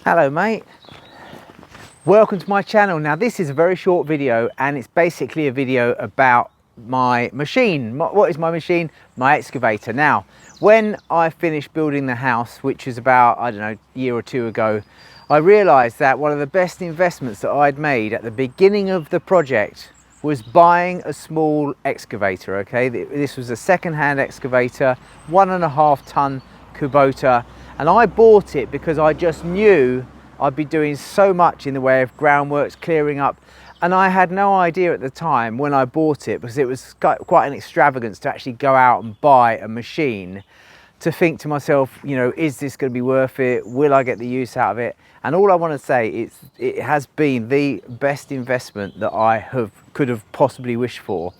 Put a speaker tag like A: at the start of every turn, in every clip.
A: Hello mate, welcome to my channel. Now this is a very short video and it's basically a video about my machine. What is my machine? My excavator. Now when I finished building the house, which is about, I don't know, a year or two ago, I realized that one of the best investments that I'd made at the beginning of the project was buying a small excavator. Okay, this was a second-hand excavator, 1.5 ton Kubota, and I bought it because I just knew I'd be doing so much in the way of groundworks, clearing up, and I had no idea at the time when I bought it, because it was quite an extravagance to actually go out and buy a machine, to think to myself, you know, is this going to be worth it? Will I get the use out of it? And all I want to say is it has been the best investment that I could have possibly wished for.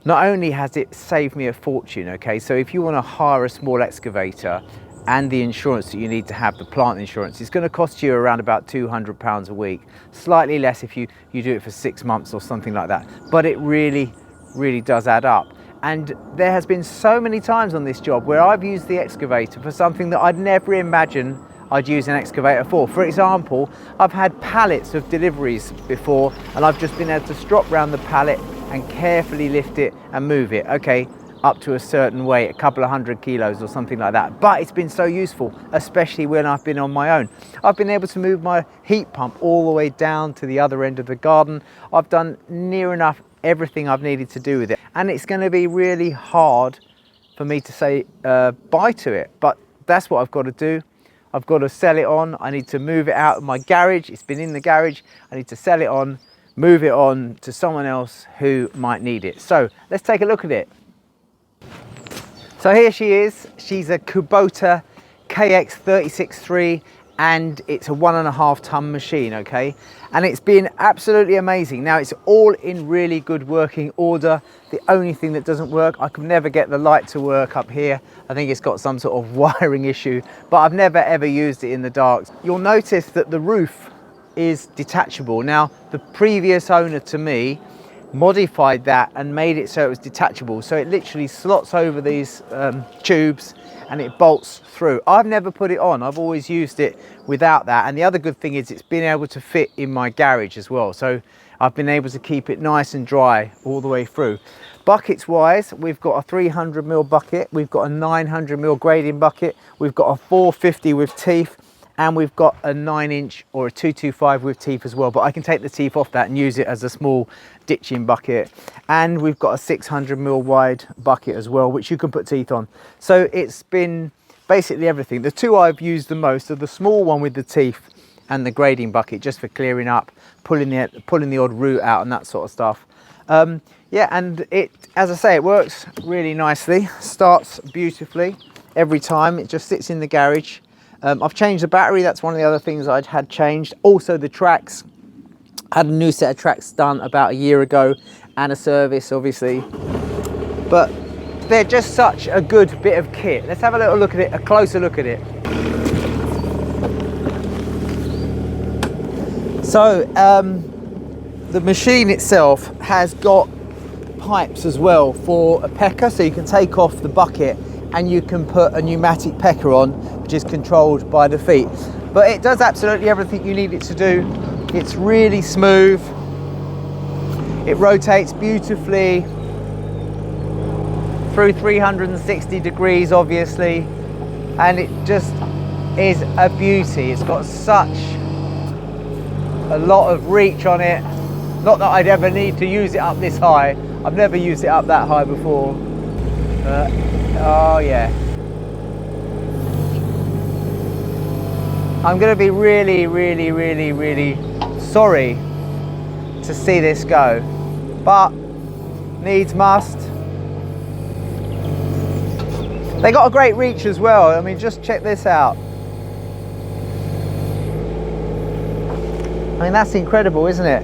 A: Not only has it saved me a fortune, okay, so if you want to hire a small excavator and the insurance that you need to have, the plant insurance, it's going to cost you around about £200 a week, slightly less if you do it for 6 months or something like that, but it really does add up. And there has been so many times on this job where I've used the excavator for something that I'd never imagined I'd use an excavator for. For example, I've had pallets of deliveries before and I've just been able to strop around the pallet and carefully lift it and move it, okay, up to a certain weight, a couple of 100 kilos or something like that. But it's been so useful, especially when I've been on my own. I've been able to move my heat pump all the way down to the other end of the garden. I've done near enough everything I've needed to do with it, and it's going to be really hard for me to say bye to it, but that's what I've got to do. I've got to sell it on. I need to move it out of my garage. It's been in the garage. I need to sell it on, move it on to someone else who might need it. So let's take a look at it. So here she is. She's a Kubota KX363 and it's a 1.5 ton machine, okay? And it's been absolutely amazing. Now it's all in really good working order. The only thing that doesn't work, I can never get the light to work up here. I think it's got some sort of wiring issue, but I've never ever used it in the dark. You'll notice that the roof is detachable. Now the previous owner to me modified that and made it so it was detachable, so it literally slots over these tubes and it bolts through. I've never put it on, I've always used it without that, and the other good thing is it's been able to fit in my garage as well, so I've been able to keep it nice and dry all the way through. Buckets wise, we've got a 300mm bucket, we've got a 900mm grading bucket, we've got a 450 with teeth, and we've got a 9-inch or a 225 with teeth as well, but I can take the teeth off that and use it as a small ditching bucket. And we've got a 600mm wide bucket as well, which you can put teeth on. So it's been basically everything. The two I've used the most are the small one with the teeth and the grading bucket, just for clearing up, pulling the odd root out and that sort of stuff. Yeah, and it, as I say, it works really nicely, starts beautifully every time. It just sits in the garage. I've changed the battery, that's one of the other things I'd had changed. Also the tracks, I had a new set of tracks done about a year ago and a service obviously, but they're just such a good bit of kit. Let's have a little look at it, a closer look at it. So the machine itself has got pipes as well for a pecker, so you can take off the bucket and you can put a pneumatic pecker on, which is controlled by the feet. But it does absolutely everything you need it to do. It's really smooth. It rotates beautifully through 360 degrees, obviously, and it just is a beauty. It's got such a lot of reach on it. Not that I'd ever need to use it up this high. I've never used it up that high before. Oh yeah. I'm going to be really sorry to see this go, but needs must. They got a great reach as well. I mean, just check this out. I mean, that's incredible, isn't it?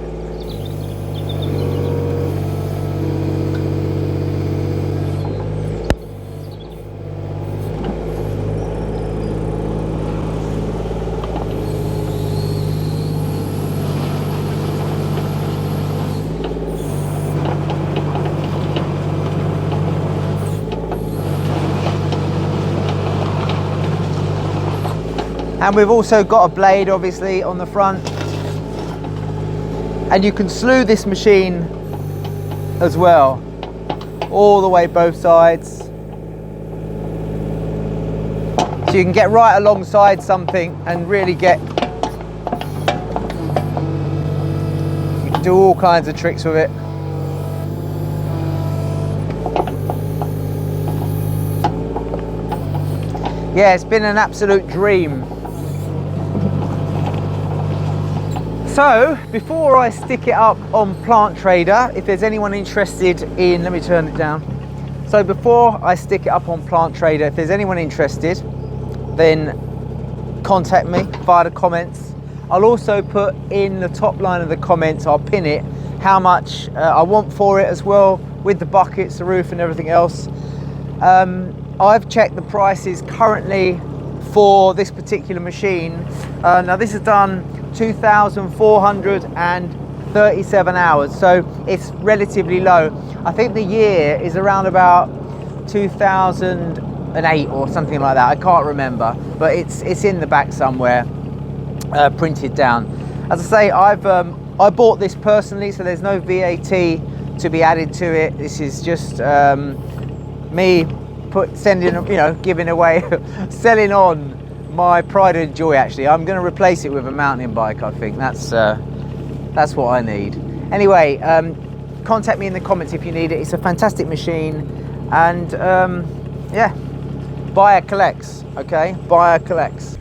A: And we've also got a blade obviously on the front, and you can slew this machine as well, all the way both sides. So you can get right alongside something and really get, you can do all kinds of tricks with it. Yeah, it's been an absolute dream. So before I stick it up on Plant Trader, if there's anyone interested in, let me turn it down. So before I stick it up on Plant Trader, if there's anyone interested, then contact me via the comments. I'll also put in the top line of the comments, I'll pin it, how much I want for it as well, with the buckets, the roof and everything else. I've checked the prices currently for this particular machine. Now this is done 2,437 hours, so it's relatively low. I think the year is around about 2008 or something like that. I can't remember, but it's in the back somewhere, printed down. As I say, I bought this personally, so there's no VAT to be added to it. This is just me giving away, selling on my pride and joy. Actually, I'm going to replace it with a mountain bike. I think that's what I need. Anyway, contact me in the comments if you need it. It's a fantastic machine, and yeah, buyer collects. Okay, buyer collects.